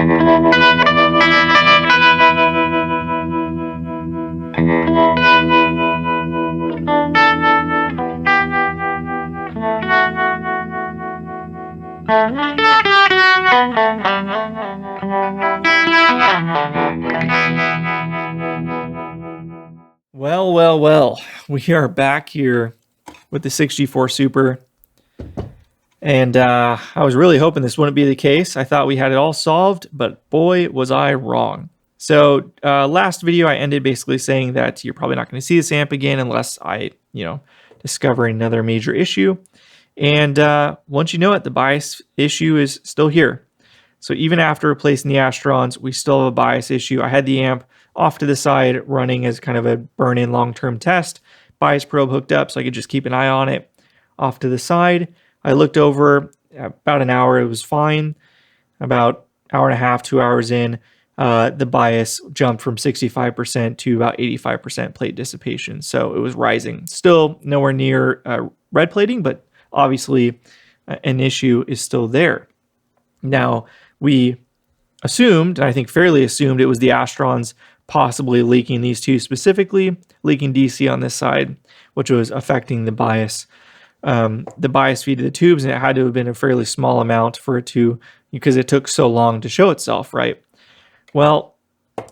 Well, we are back here with the 6G4 Super, and I was really hoping this wouldn't be the case. I thought we had it all solved, but boy, was I wrong. So last video, I ended basically saying that you're probably not going to see this amp again unless I, discover another major issue. And once you know it, the bias issue is still here. So even after replacing the Astrons, we still have a bias issue. I had the amp off to the side running as kind of a burn-in long-term test. Bias probe hooked up so I could just keep an eye on it. Off to the side, I looked over about an hour. It was fine. About hour and a half, 2 hours in, the bias jumped from 65% to about 85% plate dissipation. So it was rising. Still nowhere near red plating, but obviously an issue is still there. Now, we assumed, and I think fairly assumed, it was the Astrons possibly leaking these two specifically, leaking DC on this side, which was affecting the bias feed to the tubes, and it had to have been a fairly small amount for it to, because it took so long to show itself, right? Well,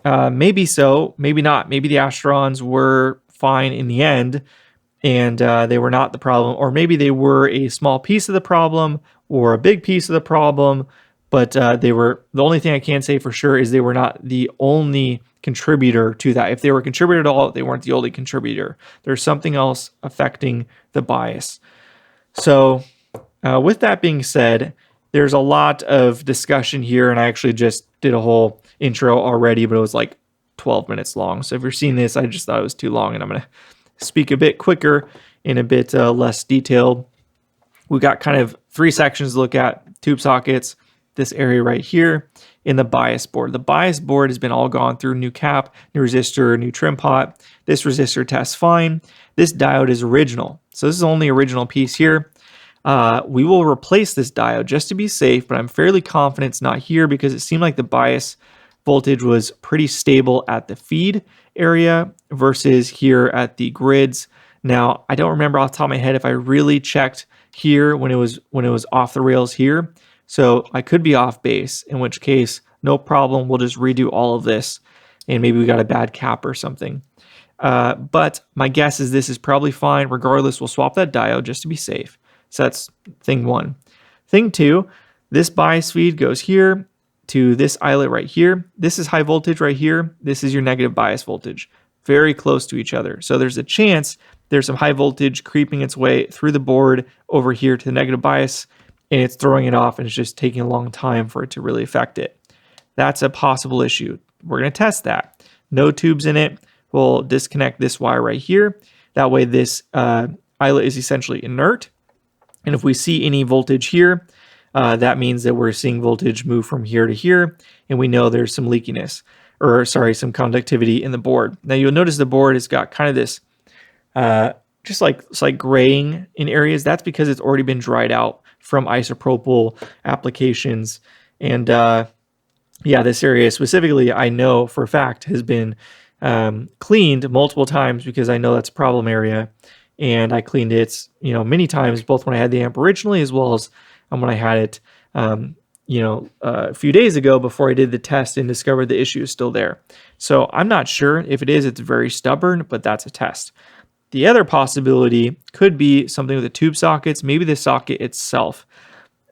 maybe so, maybe not. Maybe the Astrons were fine in the end, and they were not the problem, or maybe they were a small piece of the problem or a big piece of the problem, but they were, the only thing I can say for sure is they were not the only contributor to that. If they were a contributor at all, they weren't the only contributor. There's something else affecting the bias. So with that being said, there's a lot of discussion here, and I actually just did a whole intro already, but it was like 12 minutes long. So if you're seeing this, I just thought it was too long, and I'm going to speak a bit quicker in a bit less detailed. We got kind of three sections to look at: tube sockets, this area right here, in the bias board. The bias board has been all gone through: new cap, new resistor, new trim pot. This resistor tests fine. This diode is original. So this is the only original piece here. We will replace this diode just to be safe, but I'm fairly confident it's not here because it seemed like the bias voltage was pretty stable at the feed area versus here at the grids. Now, I don't remember off the top of my head if I really checked here when it was off the rails here. So I could be off base, in which case, no problem. We'll just redo all of this, and maybe we got a bad cap or something. But my guess is this is probably fine. Regardless, we'll swap that diode just to be safe. So that's thing one. Thing two, this bias feed goes here to this eyelet right here. This is high voltage right here. This is your negative bias voltage. Very close to each other. So there's a chance there's some high voltage creeping its way through the board over here to the negative bias, and it's throwing it off, and it's just taking a long time for it to really affect it. That's a possible issue. We're going to test that. No tubes in it. We'll disconnect this wire right here. That way this eyelet is essentially inert. And if we see any voltage here, that means that we're seeing voltage move from here to here, and we know there's some leakiness, or sorry, some conductivity in the board. Now you'll notice the board has got kind of this, just like it's like graying in areas. That's because it's already been dried out from isopropyl applications. And yeah, this area specifically, I know for a fact has been cleaned multiple times because I know that's a problem area. And I cleaned it, many times, both when I had the amp originally as well as when I had it, a few days ago before I did the test and discovered the issue is still there. So I'm not sure. If it is, it's very stubborn, but that's a test. The other possibility could be something with the tube sockets, maybe the socket itself.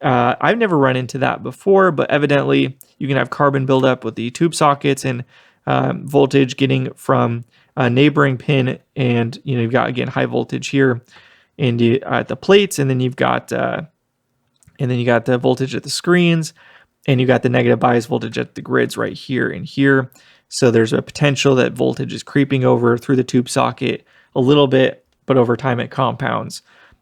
I've never run into that before, but evidently you can have carbon buildup with the tube sockets and voltage getting from a neighboring pin, and you've got, again, high voltage here and at the plates, and then you've got the voltage at the screens, and you've got the negative bias voltage at the grids right here and here. So there's a potential that voltage is creeping over through the tube socket a little bit, but over time it compounds.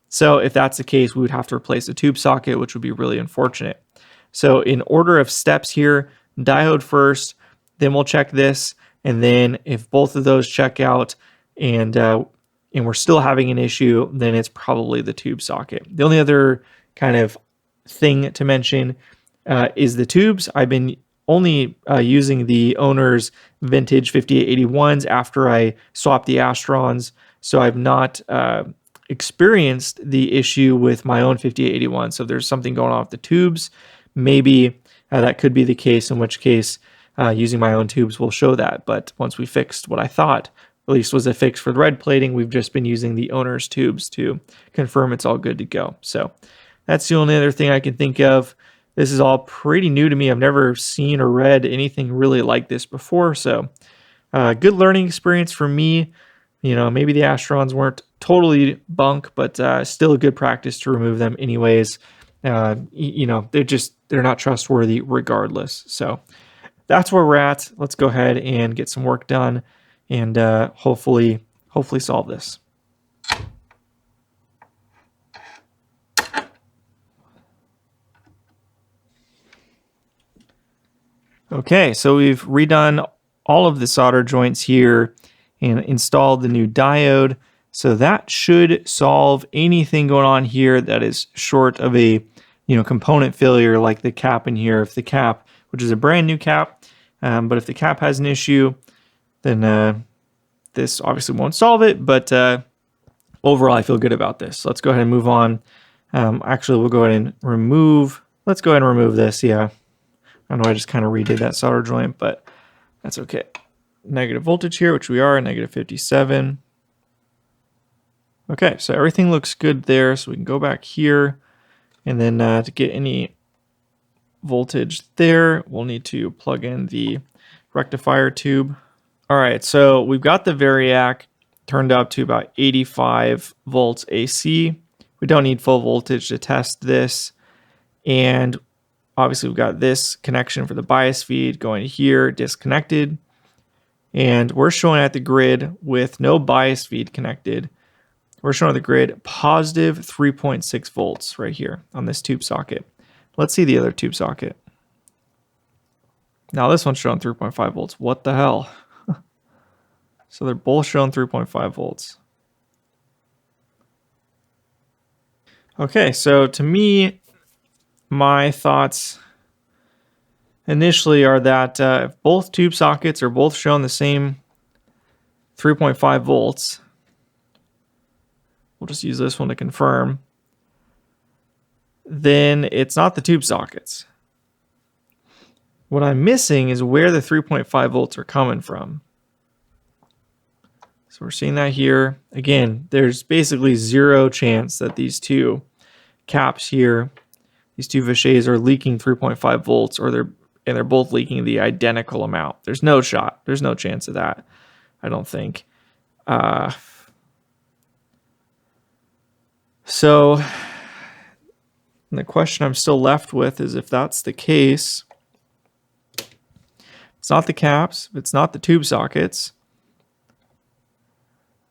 So if that's the case, we would have to replace the tube socket, which would be really unfortunate. So in order of steps here, diode first, then we'll check this. And then if both of those check out and we're still having an issue, then it's probably the tube socket. The only other kind of thing to mention is the tubes. I've been only using the owner's vintage 5881s after I swapped the Astrons, so I've not experienced the issue with my own 5881. So if there's something going on with the tubes, maybe that could be the case, in which case using my own tubes will show that. But once we fixed what I thought at least was a fix for the red plating, we've just been using the owner's tubes to confirm it's all good to go. So that's the only other thing I can think of. This is all pretty new to me. I've never seen or read anything really like this before. So good learning experience for me. You know, maybe the Astrons weren't totally bunk, but still a good practice to remove them anyways. You know, they're not trustworthy regardless. So that's where we're at. Let's go ahead and get some work done and hopefully solve this. Okay, so we've redone all of the solder joints here and installed the new diode. So that should solve anything going on here that is short of a component failure like the cap in here. If the cap, which is a brand new cap, but if the cap has an issue, then this obviously won't solve it. But overall, I feel good about this. So let's go ahead and move on. Actually, we'll go ahead and remove. Let's go ahead and remove this. Yeah. I know I just kind of redid that solder joint, but that's okay. Negative voltage here, which we are, negative 57. Okay, so everything looks good there. So we can go back here, and then to get any voltage there, we'll need to plug in the rectifier tube. All right, so we've got the variac turned up to about 85 volts AC. We don't need full voltage to test this. And obviously, we've got this connection for the bias feed going here, disconnected. And we're showing at the grid with no bias feed connected. We're showing at the grid positive 3.6 volts right here on this tube socket. Let's see the other tube socket. Now this one's showing 3.5 volts. What the hell? So they're both showing 3.5 volts. Okay, so to me, my thoughts initially are that if both tube sockets are both showing the same 3.5 volts, we'll just use this one to confirm, then it's not the tube sockets. What I'm missing is where the 3.5 volts are coming from. So we're seeing that here. Again, there's basically zero chance that these two caps here, these two Vichets, are leaking 3.5 volts, or they're both leaking the identical amount. There's no shot. There's no chance of that, I don't think. So the question I'm still left with is, if that's the case, it's not the caps, if it's not the tube sockets,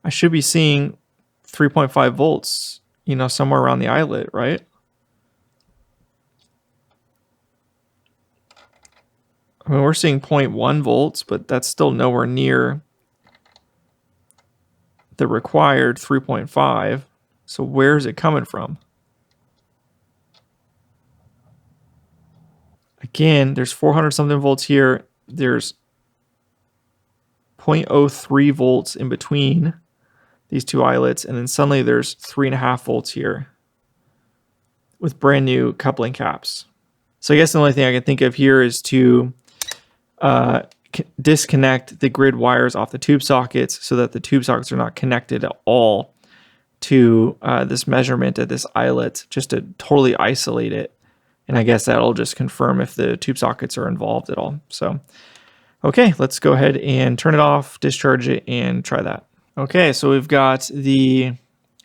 I should be seeing 3.5 volts, somewhere around the eyelet, right? I mean, we're seeing 0.1 volts, but that's still nowhere near the required 3.5. So where is it coming from? Again, there's 400 something volts here. There's 0.03 volts in between these two eyelets, and then suddenly there's 3.5 volts here with brand new coupling caps. So I guess the only thing I can think of here is to disconnect the grid wires off the tube sockets so that the tube sockets are not connected at all to this measurement at this eyelet, just to totally isolate it. And I guess that'll just confirm if the tube sockets are involved at all. So, okay, let's go ahead and turn it off, discharge it, and try that. Okay, so we've got the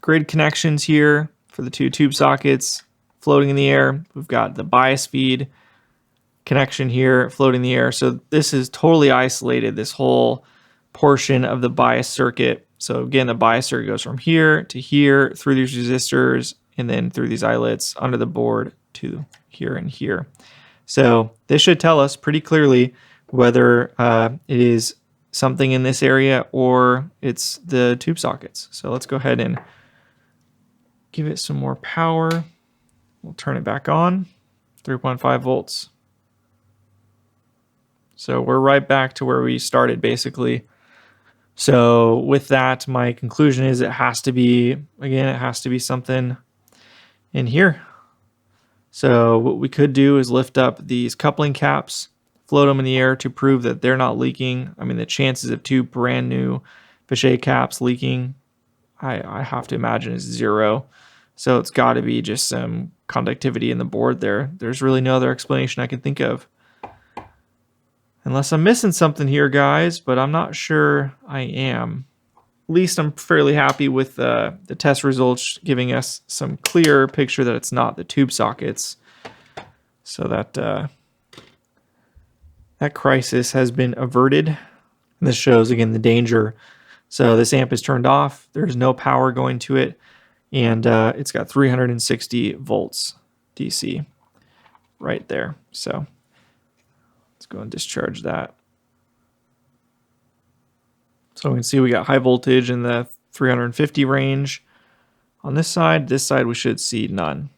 grid connections here for the two tube sockets floating in the air. We've got the bias feed connection here floating in the air. So this is totally isolated, this whole portion of the bias circuit. So again, the bias circuit goes from here to here, through these resistors, and then through these eyelets under the board to here and here. So this should tell us pretty clearly whether it is something in this area or it's the tube sockets. So let's go ahead and give it some more power. We'll turn it back on, 3.5 volts. So we're right back to where we started basically. So with that, my conclusion is it has to be, again, it has to be something in here. So what we could do is lift up these coupling caps, float them in the air to prove that they're not leaking. I mean, the chances of two brand new Fichet caps leaking, I have to imagine is 0. So it's got to be just some conductivity in the board there. There's really no other explanation I can think of. Unless I'm missing something here, guys, but I'm not sure I am. At least I'm fairly happy with the test results giving us some clear picture that it's not the tube sockets. So that that crisis has been averted. And this shows, again, the danger. So this amp is turned off. There's no power going to it. And it's got 360 volts DC right there. So let's go and discharge that. So we can see we got high voltage in the 350 range. On this side we should see none.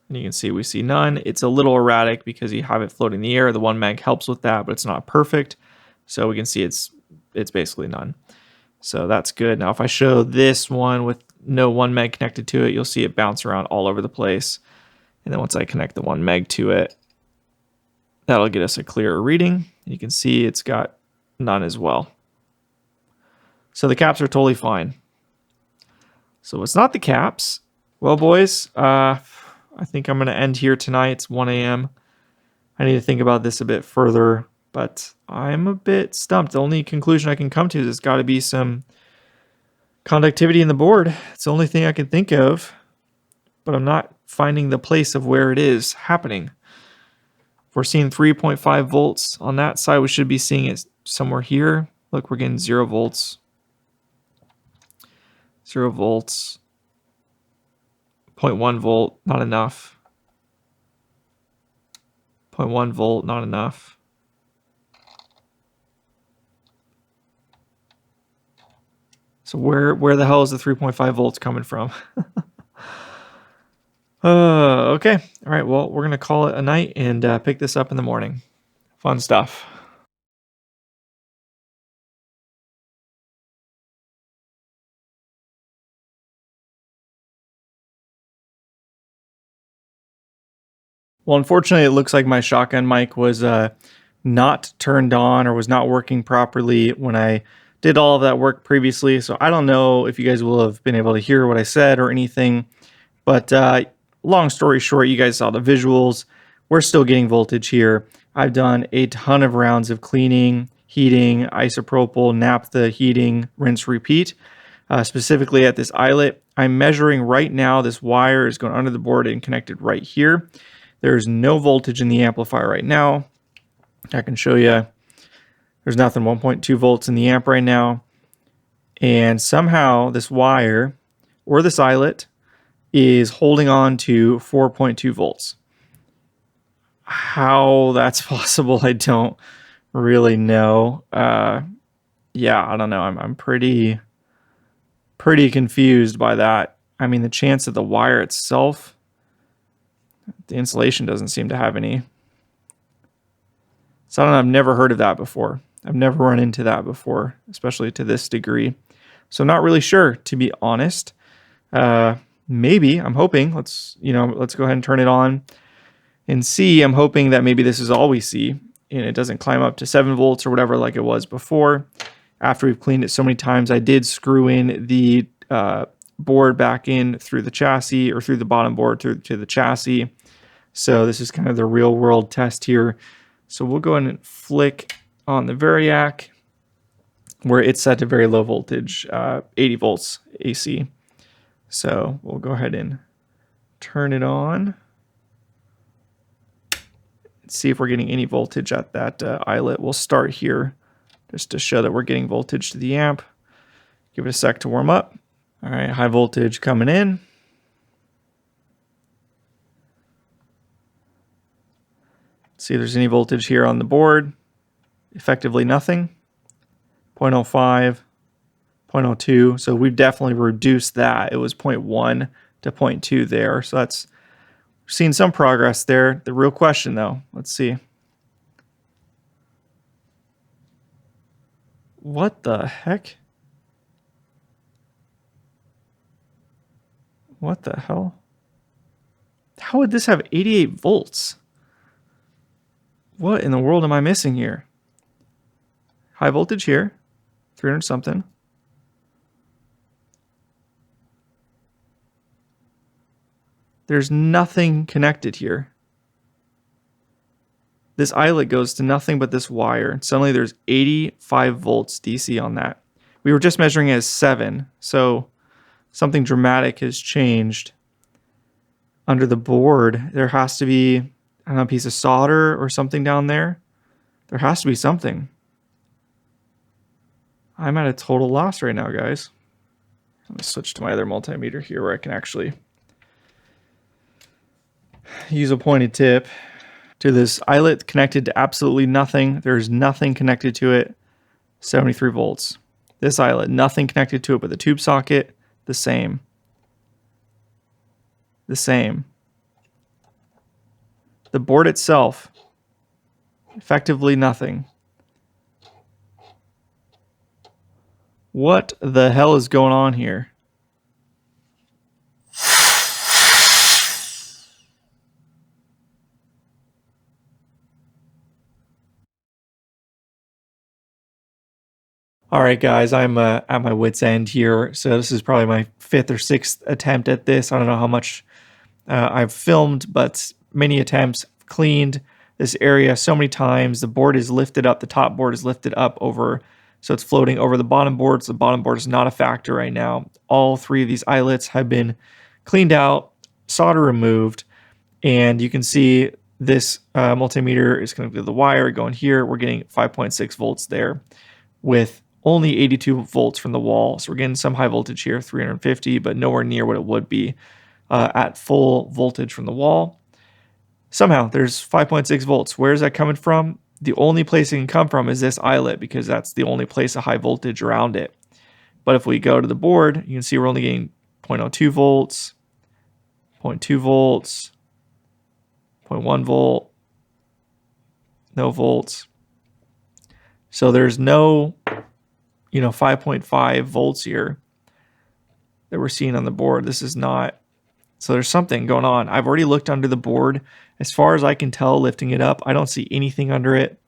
And you can see we see none. It's a little erratic because you have it floating in the air. The 1 meg helps with that, but it's not perfect. So we can see it's basically none. So that's good. Now if I show this one with no 1 meg connected to it, you'll see it bounce around all over the place. And then once I connect the 1 meg to it, that'll get us a clearer reading. You can see it's got none as well. So the caps are totally fine. So it's not the caps. Well, boys, I think I'm going to end here tonight. It's 1 a.m. I need to think about this a bit further, but I'm a bit stumped. The only conclusion I can come to is there's got to be some conductivity in the board. It's the only thing I can think of, but I'm not finding the place of where it is happening. If we're seeing 3.5 volts on that side, we should be seeing it somewhere here. Look, we're getting 0 volts. 0 volts. 0.1 volt, not enough. 0.1 volt, not enough. So where the hell is the 3.5 volts coming from? Okay. All right. Well, we're going to call it a night and pick this up in the morning. Fun stuff. Well, unfortunately, it looks like my shotgun mic was not turned on or was not working properly when I did all of that work previously. So I don't know if you guys will have been able to hear what I said or anything. But long story short, you guys saw the visuals. We're still getting voltage here. I've done a ton of rounds of cleaning, heating, isopropyl, naphtha, heating, rinse, repeat. Specifically at this eyelet, I'm measuring right now. This wire is going under the board and connected right here. There's no voltage in the amplifier right now. I can show you. There's nothing, 1.2 volts in the amp right now. And somehow this wire or this eyelet is holding on to 4.2 volts. How that's possible, I don't really know. Yeah, I don't know. I'm pretty confused by that. I mean, the chance that the wire itself, the insulation doesn't seem to have any. So I don't know, I've never heard of that before. I've never run into that before, especially to this degree. So I'm not really sure, to be honest. Maybe, I'm hoping, let's go ahead and turn it on and see. I'm hoping that maybe this is all we see and it doesn't climb up to 7 volts or whatever like it was before. After we've cleaned it so many times, I did screw in the board back in through the chassis, or through the bottom board to the chassis. So this is kind of the real world test here. So we'll go ahead and flick on the Variac where it's set to very low voltage, 80 volts AC. So we'll go ahead and turn it on. See if we're getting any voltage at that eyelet. We'll start here just to show that we're getting voltage to the amp. Give it a sec to warm up. All right, high voltage coming in. See if there's any voltage here on the board. Effectively nothing. 0.05, 0.02. So we've definitely reduced that. It was 0.1 to 0.2 there. So that's Seen some progress there. The real question, though, let's see. What the heck? What the hell? How would this have 88 volts? What in the world am I missing here? High voltage here, 300 something. There's nothing connected here. This eyelet goes to nothing but this wire. Suddenly there's 85 volts DC on that. We were just measuring it as 7, so something dramatic has changed. Under the board, there has to be, I don't know, a piece of solder or something down there. There has to be something. I'm at a total loss right now, guys. Let me switch to my other multimeter here where I can actually use a pointed tip. To this eyelet connected to absolutely nothing. There's nothing connected to it. 73 volts. This eyelet, nothing connected to it but the tube socket, the same. The same. The board itself, effectively nothing. What the hell is going on here? All right, guys, I'm at my wit's end here. So this is probably my 5th or 6th attempt at this. I don't know how much I've filmed, but many attempts. Cleaned this area so many times. The board is lifted up. The top board is lifted up over, so it's floating over the bottom board. So the bottom board is not a factor right now. All 3 of these eyelets have been cleaned out, solder removed, and you can see this multimeter is connected to the wire going here. We're getting 5.6 volts there with only 82 volts from the wall. So we're getting some high voltage here, 350, but nowhere near what it would be at full voltage from the wall. Somehow there's 5.6 volts. Where is that coming from? The only place it can come from is this eyelet, because that's the only place of high voltage around it. But if we go to the board, you can see we're only getting 0.02 volts, 0.2 volts, 0.1 volt, no volts. So there's no 5.5 volts here that we're seeing on the board. This is not, so there's something going on. I've already looked under the board. As far as I can tell, lifting it up, I don't see anything under it.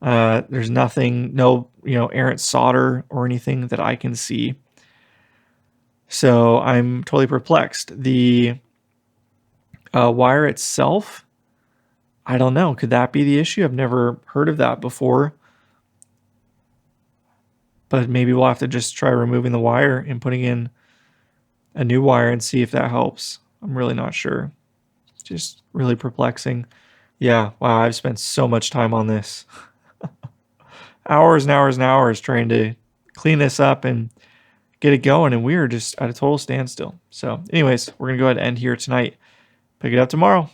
There's nothing, no, errant solder or anything that I can see. So I'm totally perplexed. The wire itself, I don't know. Could that be the issue? I've never heard of that before. But maybe we'll have to just try removing the wire and putting in a new wire and see if that helps. I'm really not sure. It's just really perplexing. Yeah, wow, I've spent so much time on this. Hours and hours and hours trying to clean this up and get it going, and we are just at a total standstill. So anyways, we're going to go ahead and end here tonight. Pick it up tomorrow.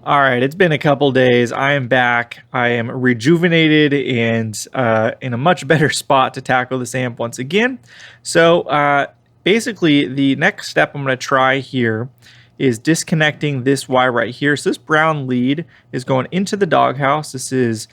All right, it's been a couple days. I am back. I am rejuvenated and in a much better spot to tackle this amp once again. So basically, the next step I'm going to try here is disconnecting this wire right here. So this brown lead is going into the doghouse. This is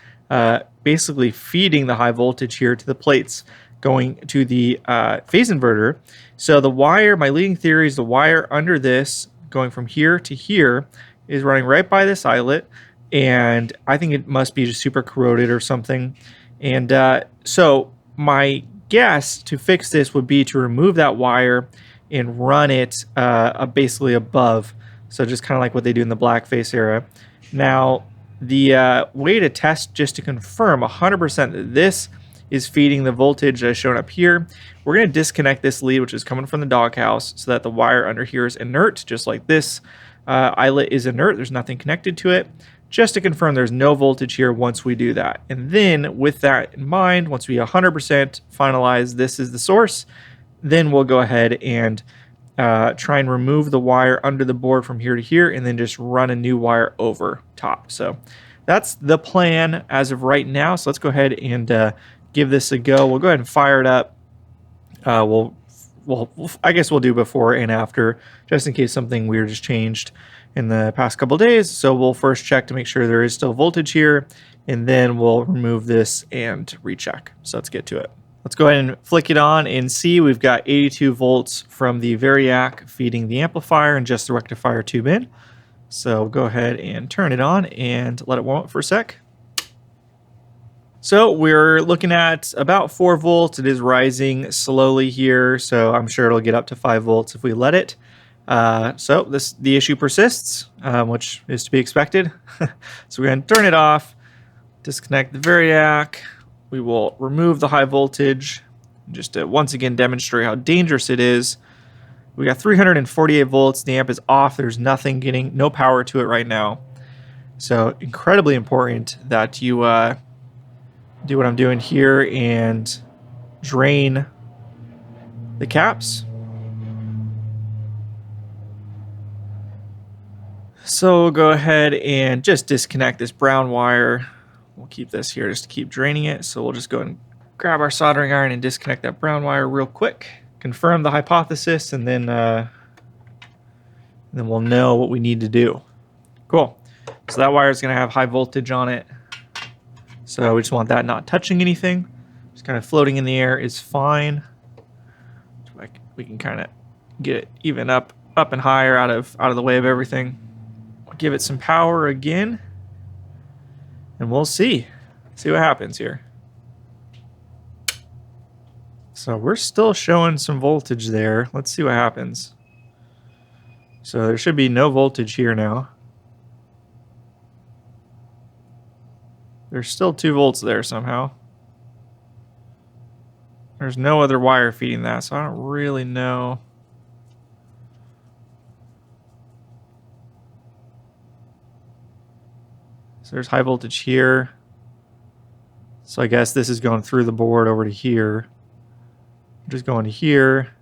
basically feeding the high voltage here to the plates going to the phase inverter. So the wire, my leading theory is the wire under this going from here to here is running right by this eyelet, and I think it must be just super corroded or something. And so my guess to fix this would be to remove that wire and run it basically above. So just kind of like what they do in the blackface era. Now, the way to test just to confirm 100% that this is feeding the voltage as shown up here, we're going to disconnect this lead, which is coming from the doghouse, so that the wire under here is inert, just like this. Eyelet is inert, there's nothing connected to it, just to confirm there's no voltage here once we do that. And then with that in mind, once we 100% finalize this is the source, then we'll go ahead and try and remove the wire under the board from here to here, and then just run a new wire over top. So that's the plan as of right now. So let's go ahead and give this a go. We'll go ahead and fire it up. We'll well, I guess we'll do before and after, just in case something weird has changed in the past couple days. So we'll first check to make sure there is still voltage here, and then we'll remove this and recheck. So let's get to it. Let's go ahead and flick it on and see we've got 82 volts from the variac feeding the amplifier and just the rectifier tube in. So go ahead and turn it on and let it warm up for a sec. So we're looking at about 4 volts. It is rising slowly here, so I'm sure it'll get up to 5 volts if we let it. So the issue persists, which is to be expected. So we're going to turn it off, disconnect the variac. We will remove the high voltage, just to once again demonstrate how dangerous it is. We got 348 volts. The amp is off. There's no power to it right now. So incredibly important that you do what I'm doing here and drain the caps. So we'll go ahead and just disconnect this brown wire. We'll keep this here just to keep draining it. So we'll just go and grab our soldering iron and disconnect that brown wire real quick. Confirm the hypothesis, and then we'll know what we need to do. Cool. So that wire is going to have high voltage on it. So we just want that not touching anything. Just kind of floating in the air is fine. So we can kind of get it even up and higher out of the way of everything. I'll give it some power again, and we'll see what happens here. So we're still showing some voltage there. Let's see what happens. So there should be no voltage here now. There's still 2 volts there somehow. There's no other wire feeding that, so I don't really know. So there's high voltage here. So I guess this is going through the board over to here. Just going to here,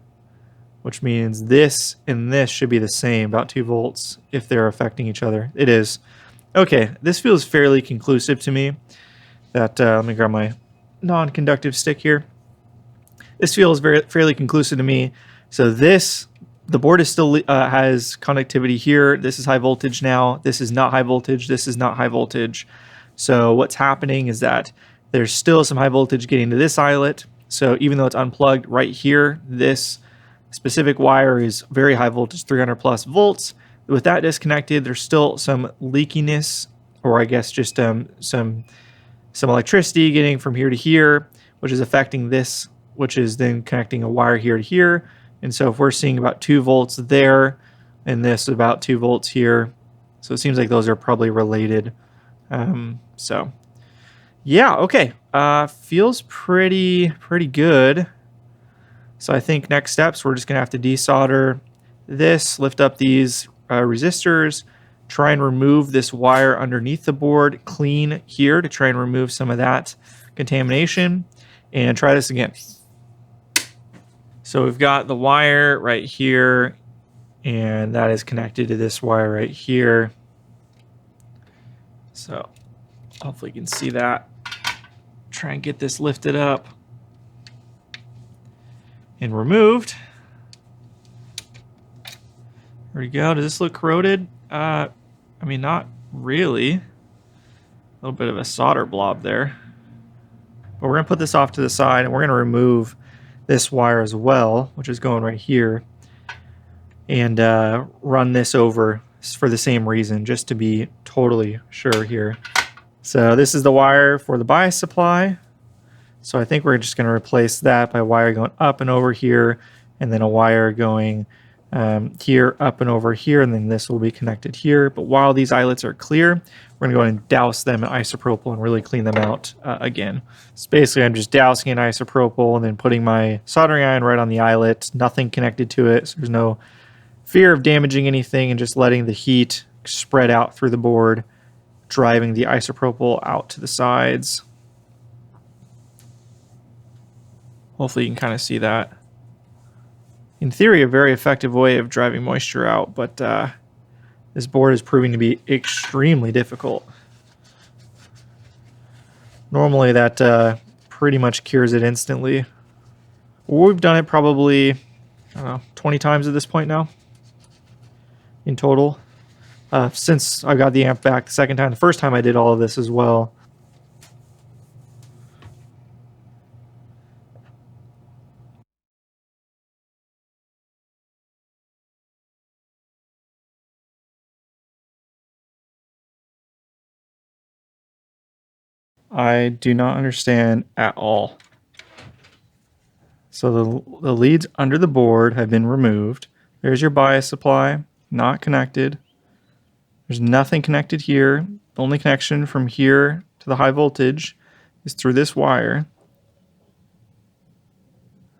which means this and this should be the same, about 2 volts, if they're affecting each other. It is. Okay, this feels fairly conclusive to me. Let me grab my non-conductive stick here. This feels fairly conclusive to me. So the board is still has conductivity here. This is high voltage now. This is not high voltage. This is not high voltage. So what's happening is that there's still some high voltage getting to this eyelet. So even though it's unplugged right here, this specific wire is very high voltage, 300 plus volts. With that disconnected, there's still some leakiness, or I guess just some electricity getting from here to here, which is affecting this, which is then connecting a wire here to here. And so if we're seeing about 2 volts there, and this about 2 volts here, so it seems like those are probably related. So yeah, okay, feels pretty good. So I think next steps, we're just gonna have to desolder this, lift up these resistors, try and remove this wire underneath the board, clean here to try and remove some of that contamination, and try this again. So we've got the wire right here, and that is connected to this wire right here. So hopefully you can see that. Try and get this lifted up and removed. There we go. Does this look corroded? I mean, not really. A little bit of a solder blob there. But we're going to put this off to the side, and we're going to remove this wire as well, which is going right here, and run this over for the same reason, just to be totally sure here. So this is the wire for the bias supply. So I think we're just going to replace that by a wire going up and over here, and then a wire going here, up and over here, and then this will be connected here. But while these eyelets are clear, we're going to go ahead and douse them in isopropyl and really clean them out again. So basically, I'm just dousing in isopropyl and then putting my soldering iron right on the eyelet, nothing connected to it, so there's no fear of damaging anything, and just letting the heat spread out through the board, driving the isopropyl out to the sides. Hopefully you can kind of see that. In theory, a very effective way of driving moisture out, but this board is proving to be extremely difficult. Normally that pretty much cures it instantly. We've done it probably I don't know, 20 times at this point now in total. Since I got the amp back the second time. The first time I did all of this as well. I do not understand at all. So the leads under the board have been removed. There's your bias supply, not connected. There's nothing connected here. The only connection from here to the high voltage is through this wire.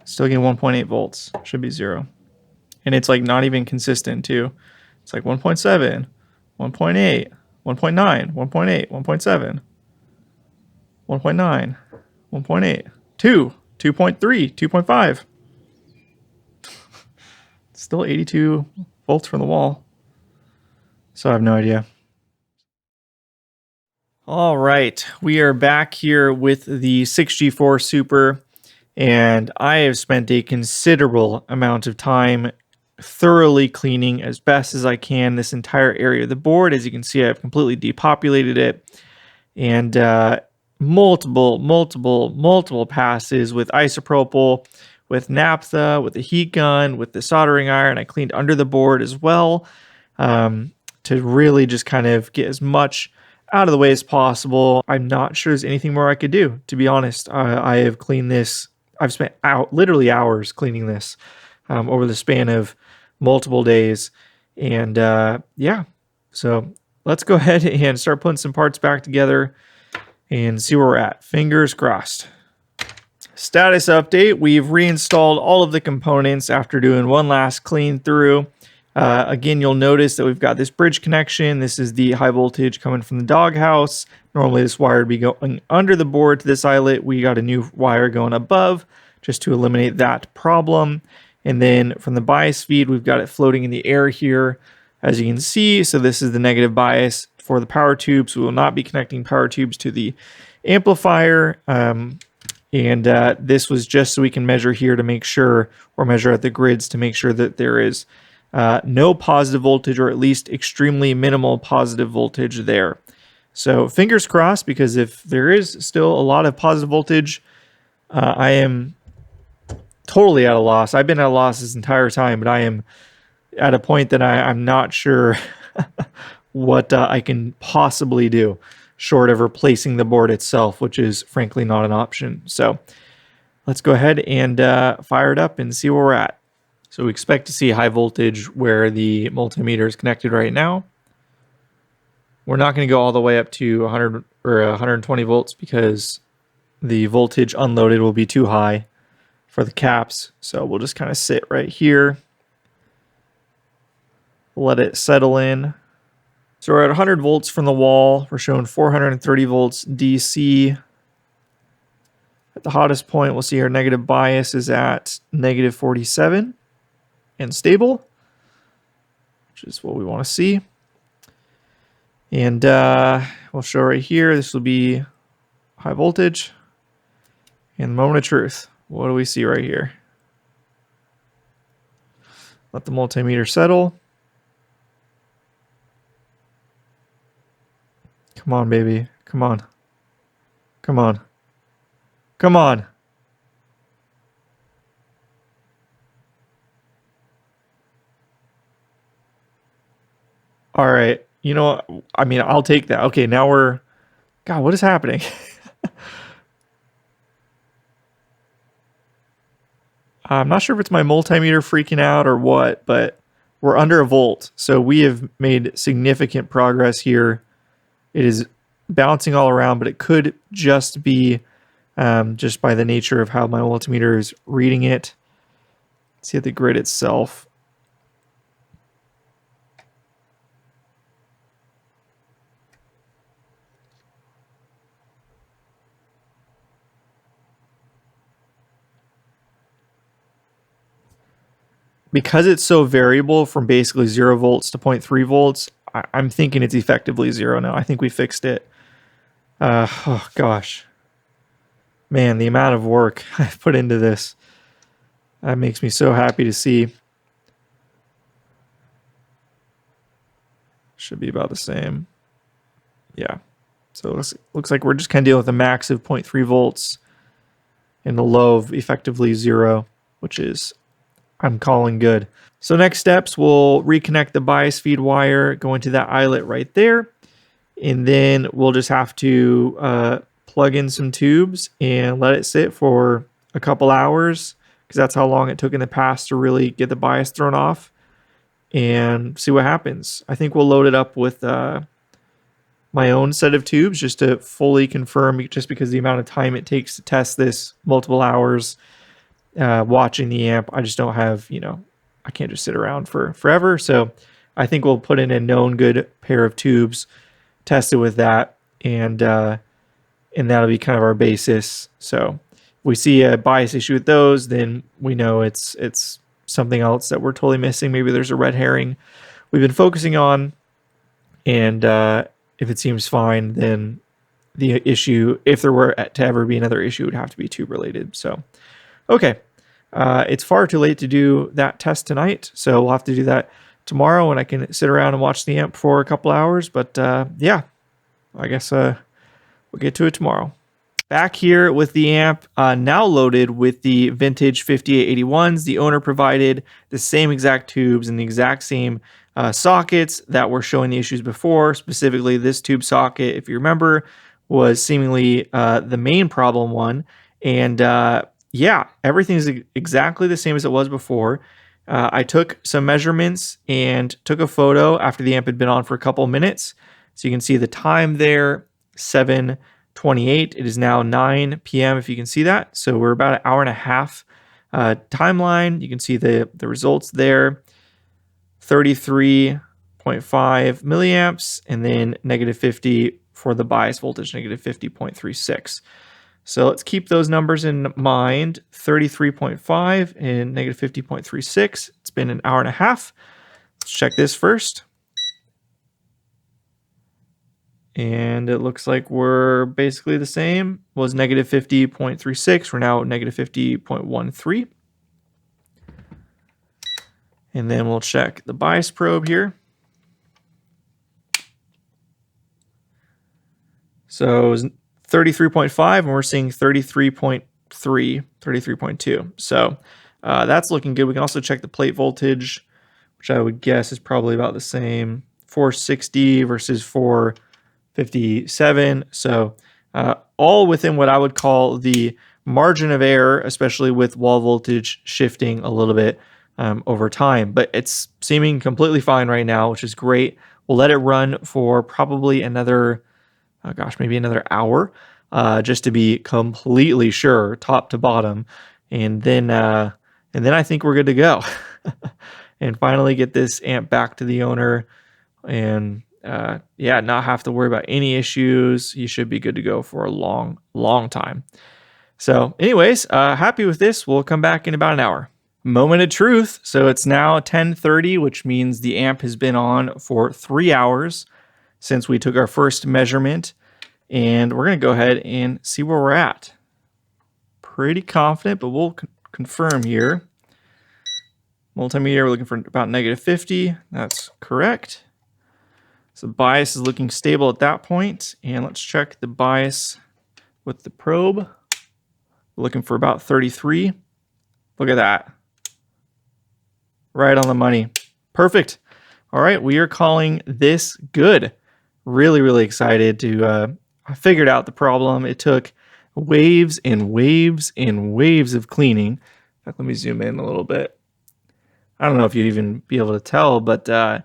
Still getting 1.8 volts. Should be 0. And it's like not even consistent too. It's like 1.7, 1.8, 1.9, 1.8, 1.7, 1.9, 1.8, 2, 2.3, 2.5. Still 82 volts from the wall. So I have no idea. All right, we are back here with the 6G4 Super, and I have spent a considerable amount of time thoroughly cleaning as best as I can this entire area of the board. As you can see, I've completely depopulated it, and multiple passes with isopropyl, with naphtha, with the heat gun, with the soldering iron. I cleaned under the board as well, to really just kind of get as much out of the way as possible. I'm not sure there's anything more I could do, to be honest. I have cleaned this. I've spent literally hours cleaning this over the span of multiple days. And yeah, so let's go ahead and start putting some parts back together and see where we're at. Fingers crossed. Status update. We've reinstalled all of the components after doing one last clean through. Again, you'll notice that we've got this bridge connection. This is the high voltage coming from the doghouse. Normally this wire would be going under the board to this eyelet. We got a new wire going above just to eliminate that problem. And then from the bias feed, we've got it floating in the air here, as you can see. So this is the negative bias for the power tubes. We will not be connecting power tubes to the amplifier. This was just so we can measure here to make sure, or measure at the grids to make sure that there is no positive voltage, or at least extremely minimal positive voltage there. So fingers crossed, because if there is still a lot of positive voltage, I am totally at a loss. I've been at a loss this entire time, but I am at a point that I'm not sure what I can possibly do short of replacing the board itself, which is frankly not an option. So let's go ahead and fire it up and see where we're at. So we expect to see high voltage where the multimeter is connected right now. We're not going to go all the way up to 100 or 120 volts because the voltage unloaded will be too high for the caps. So we'll just kind of sit right here, let it settle in. So we're at 100 volts from the wall. We're showing 430 volts DC. At the hottest point, we'll see our negative bias is at negative 47 and stable, which is what we want to see. And we'll show right here, this will be high voltage. And the moment of truth, what do we see right here? Let the multimeter settle. Come on, baby. Come on. Come on. Come on. All right. You know what? I mean, I'll take that. Okay, now we're... God, what is happening? I'm not sure if it's my multimeter freaking out or what, but we're under a volt. So we have made significant progress here. It is bouncing all around, but it could just be just by the nature of how my multimeter is reading it. Let's see at the grid itself. Because it's so variable from basically 0 volts to 0.3 volts, I'm thinking it's effectively 0 now. I think we fixed it. Oh, gosh. Man, the amount of work I've put into this. That makes me so happy to see. Should be about the same. Yeah. So it looks like we're just kind of dealing with a max of 0.3 volts and a low of effectively 0, which is, I'm calling good. So next steps, we'll reconnect the bias feed wire, go into that eyelet right there, and then we'll just have to plug in some tubes and let it sit for a couple hours, because that's how long it took in the past to really get the bias thrown off, and see what happens. I think we'll load it up with my own set of tubes just to fully confirm, just because the amount of time it takes to test this, multiple hours watching the amp. I just don't have, I can't just sit around for forever. So I think we'll put in a known good pair of tubes, test it with that, and that'll be kind of our basis. So if we see a bias issue with those, then we know it's something else that we're totally missing. Maybe there's a red herring we've been focusing on, and if it seems fine, then the issue, if there were to ever be another issue, would have to be tube related. So, okay. It's far too late to do that test tonight, so we'll have to do that tomorrow, and I can sit around and watch the amp for a couple hours. But yeah, I guess we'll get to it tomorrow. Back here with the amp, now loaded with the vintage 5881s. The owner provided the same exact tubes and the exact same sockets that were showing the issues before. Specifically, this tube socket, if you remember, was seemingly the main problem one. And yeah, everything is exactly the same as it was before. I took some measurements and took a photo after the amp had been on for a couple minutes. So you can see the time there, 7:28. It is now 9 p.m. if you can see that. So we're about an hour and a half timeline. You can see the results there. 33.5 milliamps, and then -50 for the bias voltage, -50.36. So let's keep those numbers in mind. 33.5 and -50.36. It's been an hour and a half. Let's check this first. And it looks like we're basically the same. It was -50.36. We're now at -50.13. And then we'll check the bias probe here. So it was 33.5, and we're seeing 33.3, 33.2. So that's looking good. We can also check the plate voltage, which I would guess is probably about the same. 460 versus 457. So all within what I would call the margin of error, especially with wall voltage shifting a little bit over time. But it's seeming completely fine right now, which is great. We'll let it run for probably another, maybe another hour, just to be completely sure, top to bottom. And then I think we're good to go. And finally get this amp back to the owner, and yeah, not have to worry about any issues. He should be good to go for a long, long time. So anyways, happy with this. We'll come back in about an hour. Moment of truth. So it's now 10:30, which means the amp has been on for 3 hours since we took our first measurement. And we're going to go ahead and see where we're at. Pretty confident, but we'll confirm here. Multimeter, we're looking for about -50. That's correct. So bias is looking stable at that point. And let's check the bias with the probe. We're looking for about 33. Look at that. Right on the money. Perfect. All right, we are calling this good. Really, really excited to I figured out the problem. It took waves and waves and waves of cleaning. In fact, let me zoom in a little bit. I don't know if you'd even be able to tell, but the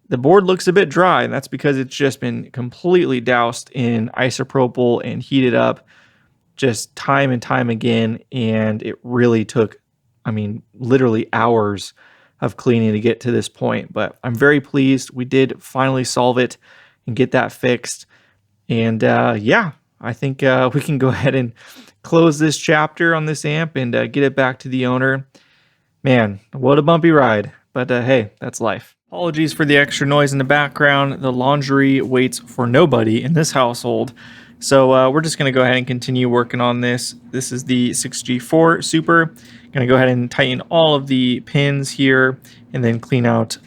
board looks a bit dry, and that's because it's just been completely doused in isopropyl and heated up just time and time again. And it really took, literally hours of cleaning to get to this point. But I'm very pleased we did finally solve it and get that fixed. And yeah, I think we can go ahead and close this chapter on this amp and get it back to the owner. Man, what a bumpy ride. But hey, that's life. Apologies for the extra noise in the background. The laundry waits for nobody in this household. So we're just going to go ahead and continue working on this. This is the 6G4 Super. Going going to go ahead and tighten all of the pins here and then clean out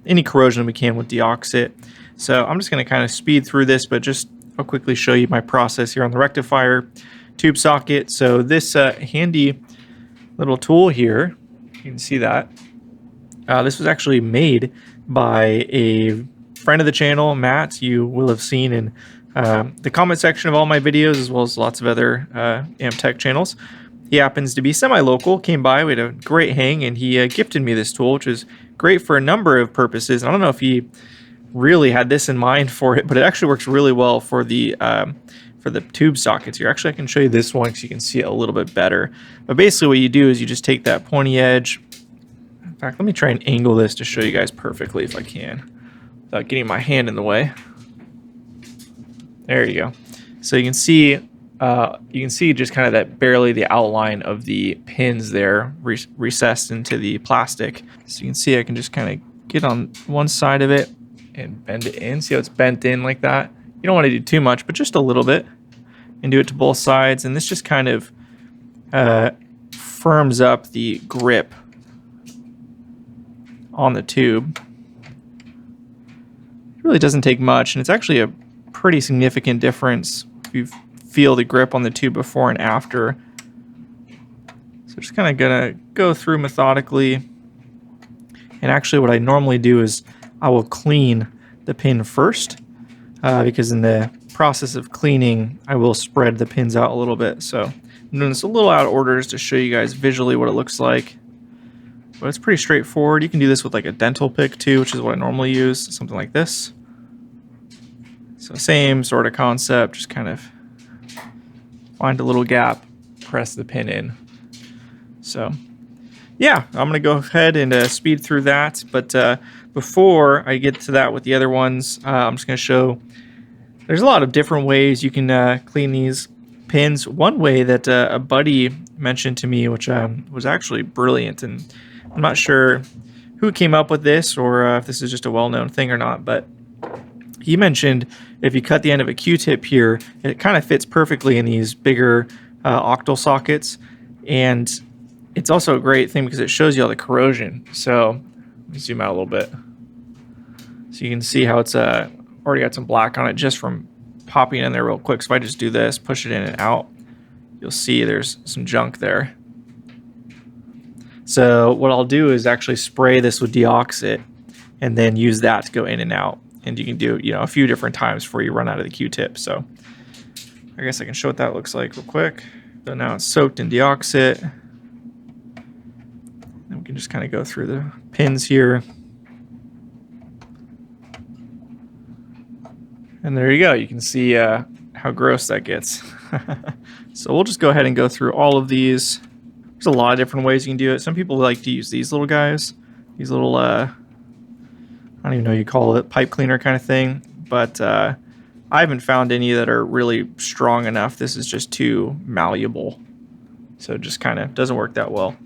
any corrosion we can with deoxit. So I'm just going to kind of speed through this, but just I'll quickly show you my process here on the rectifier tube socket. So this handy little tool here, you can see that. This was actually made by a friend of the channel, Matt. You will have seen in the comment section of all my videos, as well as lots of other amp tech channels. He happens to be semi-local, came by, we had a great hang, and he gifted me this tool, which is great for a number of purposes. I don't know if he really had this in mind for it, but it actually works really well for the tube sockets here. Actually, I can show you this one so you can see it a little bit better. But basically what you do is you just take that pointy edge. In fact, let me try and angle this to show you guys perfectly if I can, without getting my hand in the way. There you go. So you can see just kind of that barely the outline of the pins there recessed into the plastic. So you can see I can just kind of get on one side of it and bend it in. See how it's bent in like that? You don't want to do too much, but just a little bit, and do it to both sides. And this just kind of firms up the grip on the tube. It really doesn't take much, and it's actually a pretty significant difference if you feel the grip on the tube before and after. So just kind of gonna go through methodically. And actually what I normally do is I will clean the pin first, because in the process of cleaning I will spread the pins out a little bit. So I'm doing this a little out of order just to show you guys visually what it looks like. But it's pretty straightforward. You can do this with like a dental pick too, which is what I normally use, something like this. So same sort of concept, just kind of find a little gap, press the pin in. So yeah, I'm going to go ahead and speed through that. But before I get to that with the other ones, I'm just going to show there's a lot of different ways you can clean these pins. One way that a buddy mentioned to me, which was actually brilliant, and I'm not sure who came up with this or if this is just a well-known thing or not, but he mentioned if you cut the end of a Q-tip here, it kind of fits perfectly in these bigger octal sockets, and it's also a great thing because it shows you all the corrosion. So let me zoom out a little bit. So you can see how it's already got some black on it just from popping in there real quick. So if I just do this, push it in and out, you'll see there's some junk there. So what I'll do is actually spray this with deoxit and then use that to go in and out. And you can do, a few different times before you run out of the Q-tip. So I guess I can show what that looks like real quick. So now it's soaked in deoxit. And we can just kind of go through the pins here. And there you go. You can see how gross that gets. So we'll just go ahead and go through all of these. There's a lot of different ways you can do it. Some people like to use these little guys. These little, I don't even know what you call it, pipe cleaner kind of thing. But I haven't found any that are really strong enough. This is just too malleable. So it just kind of doesn't work that well.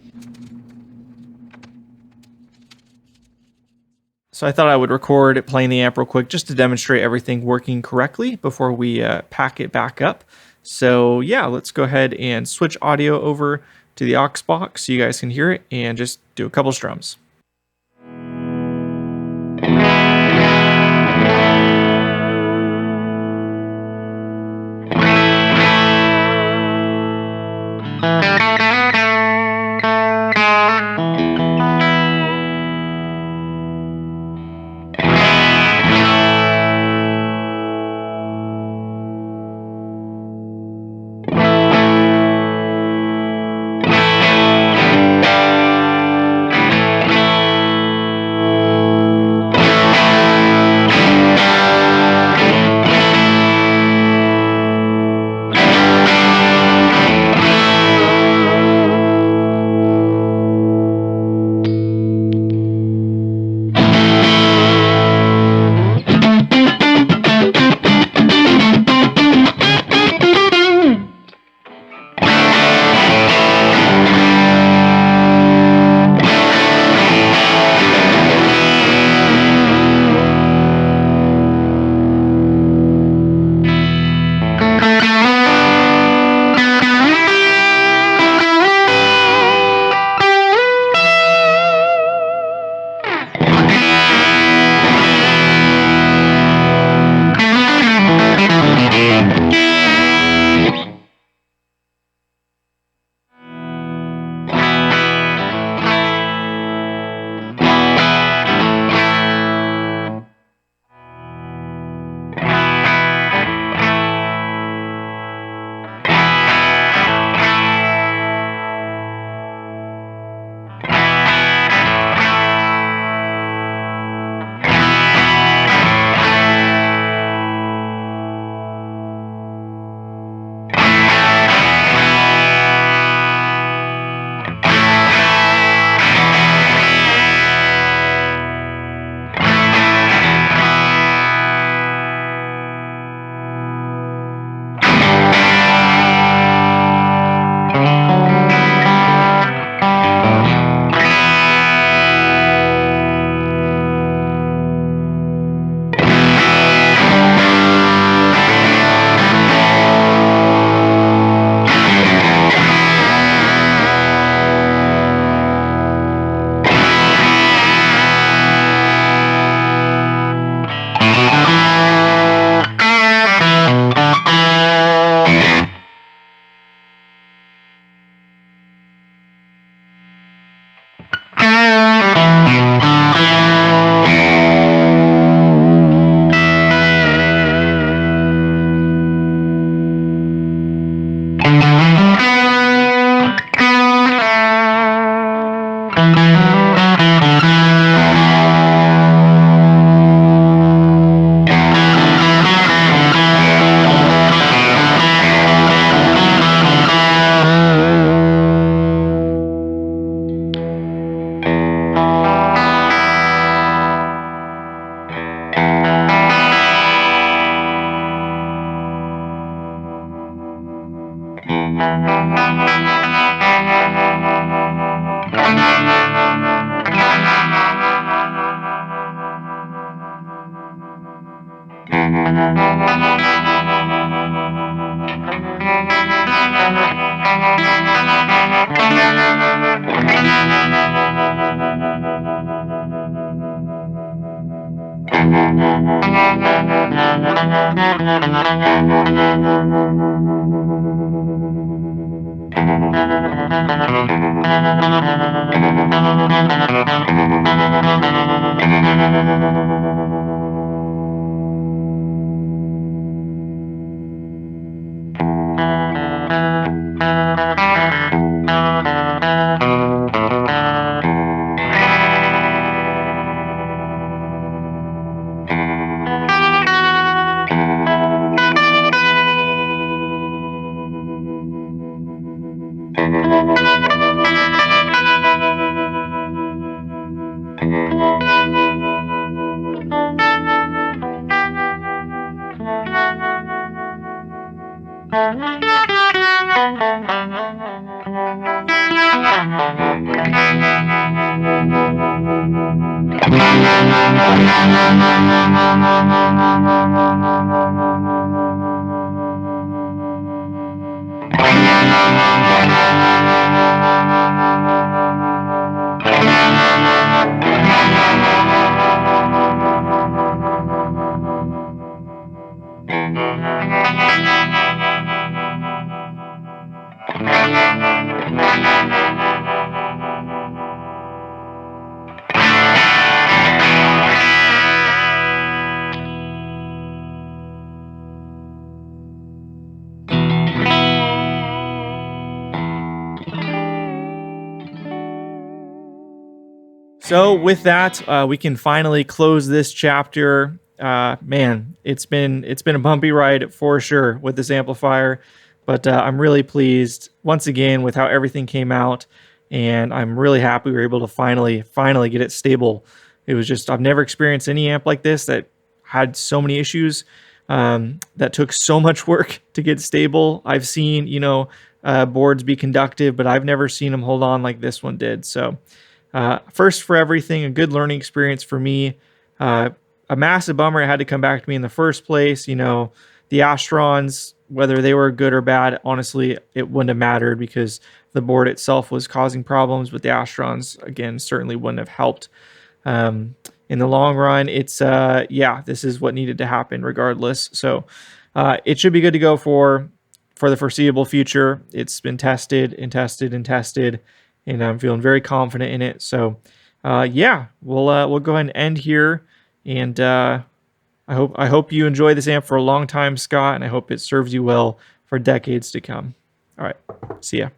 So I thought I would record it playing the amp real quick just to demonstrate everything working correctly before we pack it back up. So yeah, let's go ahead and switch audio over to the aux box so you guys can hear it and just do a couple strums. So with that, we can finally close this chapter. Man, it's been a bumpy ride for sure with this amplifier, but I'm really pleased once again with how everything came out, and I'm really happy we were able to finally get it stable. It was just, I've never experienced any amp like this that had so many issues, that took so much work to get stable. I've seen, boards be conductive, but I've never seen them hold on like this one did. So first for everything, a good learning experience for me. A massive bummer it had to come back to me in the first place. The Astrons, whether they were good or bad, honestly, it wouldn't have mattered because the board itself was causing problems, but the Astrons, again, certainly wouldn't have helped. In the long run, it's, this is what needed to happen regardless. So it should be good to go for the foreseeable future. It's been tested and tested and tested, and I'm feeling very confident in it. So, we'll go ahead and end here. And I hope you enjoy this amp for a long time, Scott, and I hope it serves you well for decades to come. All right, see ya.